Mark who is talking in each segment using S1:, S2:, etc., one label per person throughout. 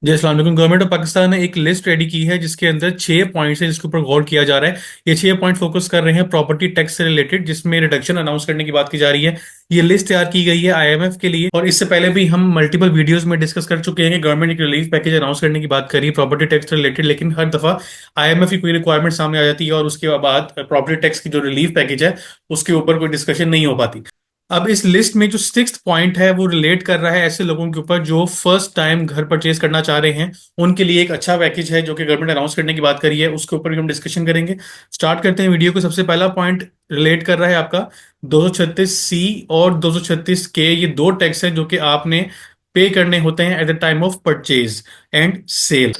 S1: जी अस्सलाम वालेकुम। Government of Pakistan ने एक लिस्ट रेडी की है जिसके अंदर 6 पॉइंट्स है जिसके ऊपर गौर किया जा रहा है। ये 6 पॉइंट फोकस कर रहे हैं प्रॉपर्टी टैक्स से रिलेटेड, जिसमें रिडक्शन अनाउंस करने की बात की जा रही है। ये लिस्ट तैयार की गई है आईएमएफ के लिए, और इससे पहले भी हम मल्टीपल वीडियोस में डिस्कस कर चुके हैं कि गवर्नमेंट एक रिलीफ पैकेज अनाउंस करने की बात करी प्रॉपर्टी टैक्स से रिलेटेड, लेकिन हर दफा आईएमएफ की कोई रिक्वायरमेंट सामने आ जाती है और उसके बाद प्रॉपर्टी टैक्स की जो रिलीफ पैकेज है उसके ऊपर कोई डिस्कशन नहीं हो पाती। अब इस लिस्ट में जो सिक्स्थ पॉइंट है वो रिलेट कर रहा है ऐसे लोगों के ऊपर जो फर्स्ट टाइम घर परचेज करना चाह रहे हैं। उनके लिए एक अच्छा पैकेज है जो कि गवर्नमेंट अनाउंस करने की बात करी है, उसके ऊपर भी हम डिस्कशन करेंगे। स्टार्ट करते हैं वीडियो को। सबसे पहला पॉइंट रिलेट कर रहा है आपका 236C और 236K। ये दो टैक्स हैं जो कि आपने पे करने होते हैं at the time of purchase and sale.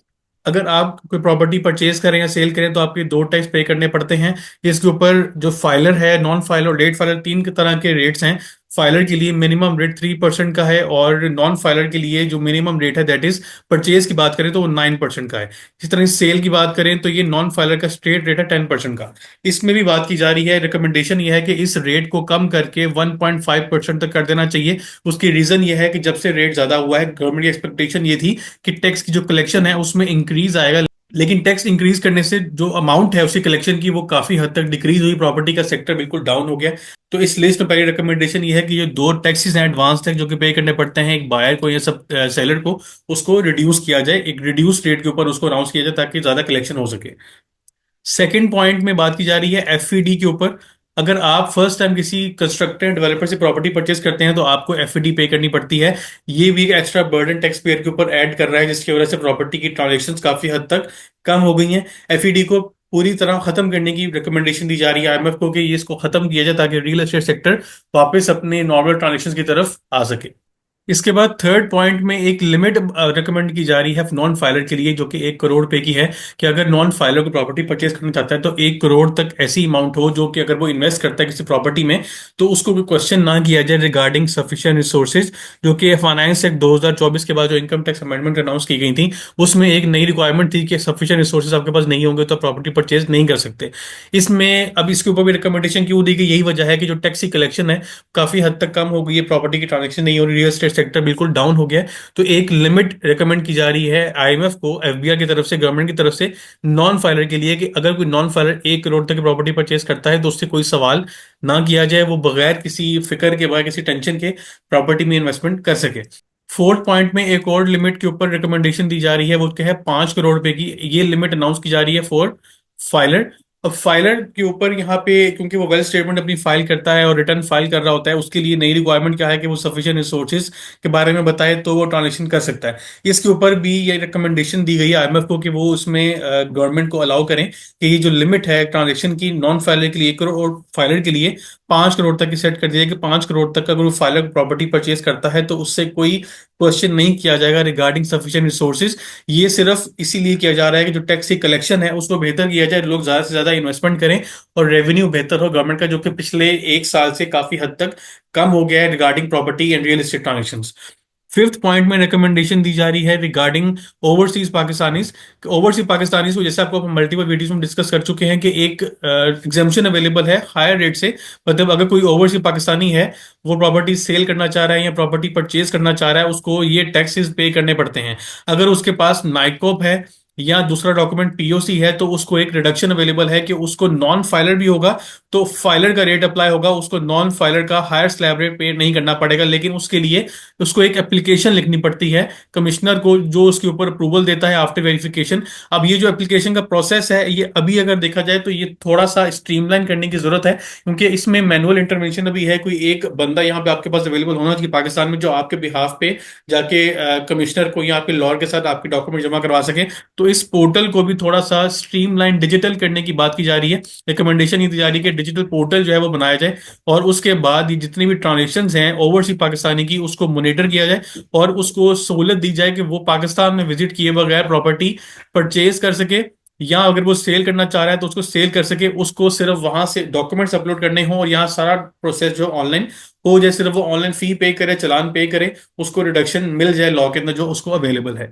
S1: अगर आप कोई प्रॉपर्टी परचेज करें या सेल करें तो आपके दो टैक्स पे करने पड़ते हैं। इसके ऊपर जो फाइलर है, नॉन फाइलर और लेट फाइलर, तीन तरह के रेट्स हैं। फाइलर के लिए मिनिमम रेट 3% का है, और नॉन फाइलर के लिए जो मिनिमम रेट है दैट इज परचेज की बात करें तो वो 9% का है। इस तरह सेल की बात करें तो ये नॉन फाइलर का स्ट्रेट रेट है 10% का। इसमें भी बात की जा रही है, रिकमेंडेशन ये है कि इस रेट को कम करके 1.5% तक कर देना चाहिए। उसकी रीजन ये है कि जब से रेट ज्यादा हुआ है, गवर्नमेंट की एक्सपेक्टेशन ये थी कि टैक्स की जो कलेक्शन है उसमें इंक्रीज आएगा, लेकिन टैक्स इंक्रीज करने से जो अमाउंट है उसकी कलेक्शन की वो काफी हद तक डिक्रीज हुई। प्रॉपर्टी का सेक्टर बिल्कुल डाउन हो गया। तो इस लिस्ट में पहली रिकमेंडेशन ये है कि ये दो टैक्सेस हैं एडवांस टैक्स जो कि पे करने पड़ते हैं एक बायर को या सब सेलर को, उसको रिड्यूस किया जाए, एक रिड्यूस रेट के ऊपर उसको अनाउंस किया जाए ताकि ज्यादा कलेक्शन हो सके। सेकंड पॉइंट में बात की जा रही है एफईडी के ऊपर। अगर आप फर्स्ट टाइम किसी कंस्ट्रक्टर डेवलपर से प्रॉपर्टी परचेज करते हैं तो आपको एफईडी पे करनी पड़ती है। ये भी एक एक्स्ट्रा बर्डन टैक्स पेयर के ऊपर ऐड कर रहा है, जिसकी वजह से प्रॉपर्टी की ट्रांजेक्शन्स काफी हद तक कम हो गई हैं। एफईडी को पूरी तरह खत्म करने की रिकमेंडेशन दी जा रही है आईएमएफ को कि ये इसको खत्म किया जाए ताकि रियल एस्टेट सेक्टर वापस अपने नॉर्मल ट्रांजेक्शन की तरफ आ सके। इसके बाद थर्ड पॉइंट में एक लिमिट रिकमेंड की जा रही है नॉन फाइलर के लिए, जो कि 1 करोड़ पे की है। कि अगर नॉन फाइलर को प्रॉपर्टी परचेज करना चाहता है तो 1 करोड़ तक ऐसी अमाउंट हो जो कि अगर वो इन्वेस्ट करता है किसी प्रॉपर्टी में तो उसको कोई क्वेश्चन ना किया जाए रिगार्डिंग सफिशिएंट रिसोर्सेज। जो कि फाइनेंस एक्ट 2024 के बाद जो इनकम टैक्स अमेंडमेंट अनाउंस की गई थी उसमें एक नई रिक्वायरमेंट थी कि सफिशिएंट रिसोर्सेज आपके पास नहीं होंगे तो प्रॉपर्टी परचेज नहीं कर सकते। इसमें अब इसके ऊपर भी रिकमेंडेशन क्यों दी गई, यही वजह है कि जो टैक्स की कलेक्शन है काफी हद तक कम हो गई है, प्रॉपर्टी की ट्रांजेक्शन नहीं हो रही, रियल एस्टेट सेक्टर बिल्कुल डाउन हो गया है। तो एक लिमिट रेकमेंड की जा रही है आईएमएफ को, एफबीआर की तरफ से, गवर्नमेंट की तरफ से, नॉन फाइलर के लिए कि अगर कोई नॉन फाइलर 1 करोड़ तक की प्रॉपर्टी परचेज करता है तो उससे कोई सवाल ना किया जाए, वो बगैर किसी फिक्र के, बगैर किसी टेंशन के प्रॉपर्टी में इन्वेस्टमेंट कर सके। फोर्थ पॉइंट में एक और लिमिट के ऊपर रिकमेंडेशन दी जा रही है, वो क्या है 5 करोड़ रुपए की। ये लिमिट अनाउंस की जा रही है फॉर फाइलर। अब फाइलर के ऊपर यहाँ पे क्योंकि वो वेल स्टेटमेंट अपनी फाइल करता है और रिटर्न फाइल कर रहा होता है, उसके लिए नई रिक्वायरमेंट क्या है कि वो सफिशिएंट रिसोर्सेज के बारे में बताए तो वो ट्रांजेक्शन कर सकता है। इसके ऊपर भी ये रिकमेंडेशन दी गई है आईएमएफ को कि वो उसमें गवर्नमेंट को अलाउ करें कि ये जो लिमिट है ट्रांजेक्शन की नॉन फाइलर के लिए 1 करोड़ और फाइलर के लिए 5 करोड़ तक की सेट कर दिया है कि 5 करोड़ तक अगर वो फाइलर प्रॉपर्टी परचेज करता है तो उससे कोई क्वेश्चन नहीं किया जाएगा रिगार्डिंग सफिशिएंट रिसोर्सेज। ये सिर्फ इसीलिए किया जा रहा है कि जो टैक्स की कलेक्शन है उसको बेहतर किया जाए, लोग ज्यादा से ज्यादा इन्वेस्टमेंट करें और रेवेन्यू बेहतर हो गवर्नमेंट का, जो कि पिछले 1 साल से काफी हद तक कम हो गया है regarding property and real estate transaction. Fifth point में रिकमेंडेशन दी जा रही है regarding overseas Pakistanis. Overseas Pakistanis को जैसे आपको मल्टीपल वीडियोस में डिस्कस कर चुके हैं कि एक एग्जाम्पशन अवेलेबल है हायर रेट से। मतलब अगर कोई ओवरसीज पाकिस्तानी है, वो प्रॉपर्टी सेल करना चाह रहा है या प्रॉपर्टी परचेज करना चाह रहा है, उसको ये टैक्सेस पे करने पड़ते हैं। अगर उसके पास नाइकोप है या दूसरा डॉक्यूमेंट पीओसी है तो उसको एक रिडक्शन अवेलेबल है कि उसको नॉन फाइलर भी होगा तो फाइलर का रेट अप्लाई होगा, उसको नॉन फाइलर का हायर स्लैब रेट पे नहीं करना पड़ेगा। लेकिन उसके लिए उसको एक एप्लीकेशन लिखनी पड़ती है कमिश्नर को, जो उसके ऊपर अप्रूवल देता है आफ्टर वेरिफिकेशन। अब ये जो एप्लीकेशन का प्रोसेस है ये अभी अगर देखा जाए तो ये थोड़ा सा स्ट्रीमलाइन करने की जरूरत है, क्योंकि इसमें मैनुअल इंटरवेंशन अभी है। कोई एक बंदा यहाँ पे आपके पास अवेलेबल होना चाहिए पाकिस्तान में जो आपके बिहाफ पे जाके कमिश्नर को या आपके लॉयर के साथ आपके डॉक्यूमेंट जमा करवा सके। तो इस पोर्टल को भी थोड़ा सा स्ट्रीमलाइन डिजिटल करने की बात की जा रही है। रिकमेंडेशन ये दी जा रही है कि डिजिटल पोर्टल जो है वो बनाया जाए और उसके बाद ये जितनी भी ट्रांजेक्शन हैं ओवरसीज पाकिस्तानी की उसको मॉनिटर किया जाए और उसको सहूलत दी जाए कि वो पाकिस्तान में विजिट किए बगैर प्रॉपर्टी परचेज कर सके, या अगर वो सेल करना चाह रहा है तो उसको सेल कर सके। उसको सिर्फ वहां से डॉक्यूमेंट्स अपलोड करने हो और यहाँ सारा प्रोसेस जो ऑनलाइन हो जाए, सिर्फ वो ऑनलाइन फी पे करे, चालान पे करे, उसको रिडक्शन मिल जाए लॉ के अंदर जो उसको अवेलेबल है।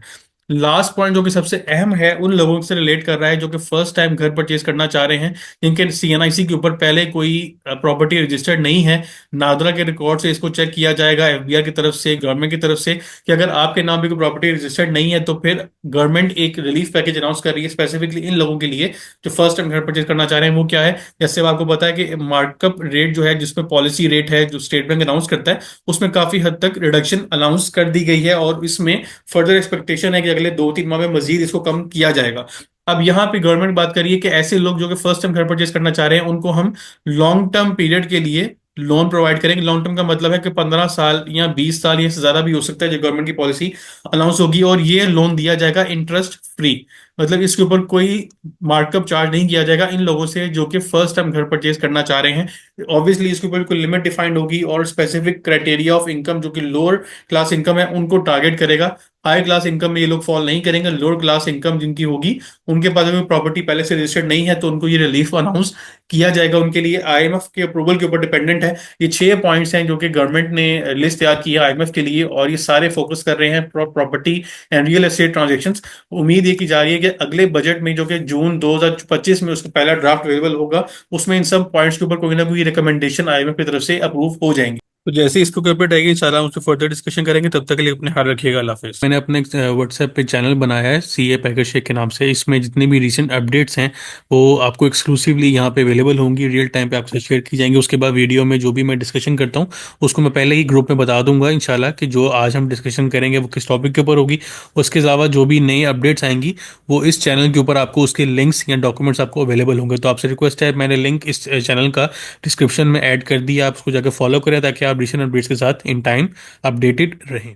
S1: लास्ट पॉइंट जो कि सबसे अहम है, उन लोगों से रिलेट कर रहा है जो कि फर्स्ट टाइम घर परचेज करना चाह रहे हैं, जिनके सीएनआईसी के ऊपर पहले कोई प्रॉपर्टी रजिस्टर्ड नहीं है। नादरा के रिकॉर्ड से इसको चेक किया जाएगा, एफबीआर की तरफ से, गवर्नमेंट की तरफ से, कि अगर आपके नाम पे कोई प्रॉपर्टी रजिस्टर्ड नहीं है तो फिर गवर्नमेंट एक रिलीफ पैकेज अनाउंस कर रही है स्पेसिफिकली इन लोगों के लिए जो फर्स्ट टाइम घर परचेज करना चाह रहे हैं। वो क्या है, जैसे आपको पता है कि मार्कअप रेट जो है, जिसमें पॉलिसी रेट है जो स्टेट बैंक अनाउंस करता है, उसमें काफी हद तक रिडक्शन अनाउंस कर दी गई है, और इसमें फर्दर एक्सपेक्टेशन है कि अगले 2-3 माह में मजीद इसको कम किया जाएगा। अब यहाँ पे गवर्नमेंट बात करिए कि ऐसे लोग जो कि फर्स्ट टाइम घर परचेज करना चाह रहे हैं, उनको हम लॉन्ग टर्म पीरियड के लिए लोन प्रोवाइड करेंगे। लॉन्ग टर्म का मतलब है कि 15 साल या 20 साल या इससे ज्यादा भी हो सकता है, जो गवर्नमेंट की पॉलिसी अनाउंस होगी, और ये लोन दिया जाएगा इंटरेस्ट फ्री। मतलब इसके ऊपर कोई मार्कअप चार्ज नहीं किया जाएगा इन लोगों से जो कि फर्स्ट टाइम घर परचेज करना चाह रहे हैं। ऑब्वियसली इसके ऊपर कोई लिमिट डिफाइंड होगी, और स्पेसिफिक क्राइटेरिया ऑफ इनकम जो कि लोअर क्लास इनकम है उनको टारगेट करेगा। हाई क्लास इनकम में ये लोग फॉल नहीं करेंगे। लोअर क्लास इनकम जिनकी होगी, उनके पास अगर प्रॉपर्टी पहले से रजिस्टर्ड नहीं है, तो उनको ये रिलीफ अनाउंस किया जाएगा। उनके लिए आईएमएफ के अप्रूवल के ऊपर डिपेंडेंट है। ये 6 पॉइंट्स हैं जो कि गवर्नमेंट ने लिस्ट तैयार की है आईएमएफ के लिए, और ये सारे फोकस कर रहे हैं property and real estate transactions. उम्मीद ये की जा रही है कि अगले बजट में, जो कि जून 2025 में उसका पहला ड्राफ्ट अवेलेबल होगा, उसमें इन सब पॉइंट्स के ऊपर कोई ना कोई रिकमेंडेशन आईएमएफ की तरफ से अप्रूव हो जाएंगे। तो जैसे ही इसको अपडेट आएगी इंशाल्लाह उससे फर्दर डिस्कशन करेंगे। तब तक के लिए अपने ख्याल रखिएगा। अल्लाह हाफिज़। मैंने अपने व्हाट्सएप पे चैनल बनाया है सीए पैकेज शेख के नाम से। इसमें जितनी भी रीसेंट अपडेट्स हैं वो आपको एक्सक्लूसिवली यहाँ पे अवेलेबल होंगी, रियल टाइम पे आपसे शेयर की जाएंगी। उसके बाद वीडियो में जो भी मैं डिस्कशन करता हूँ उसको मैं पहले ही ग्रुप में बता दूंगा इंशाल्लाह कि जो आज हम डिस्कशन करेंगे वो किस टॉपिक के ऊपर होगी। उसके अलावा जो भी नई अपडेट्स आएंगी वो इस चैनल के ऊपर आपको उसके लिंक्स या डॉक्यूमेंट्स आपको अवेलेबल होंगे। तो आपसे रिक्वेस्ट है, मैंने लिंक इस चैनल का डिस्क्रिप्शन में ऐड कर दिया, आप उसको जाकर फॉलो करें ताकि आप रिसेंट अपडेट्स के साथ इन टाइम अपडेटेड रहें।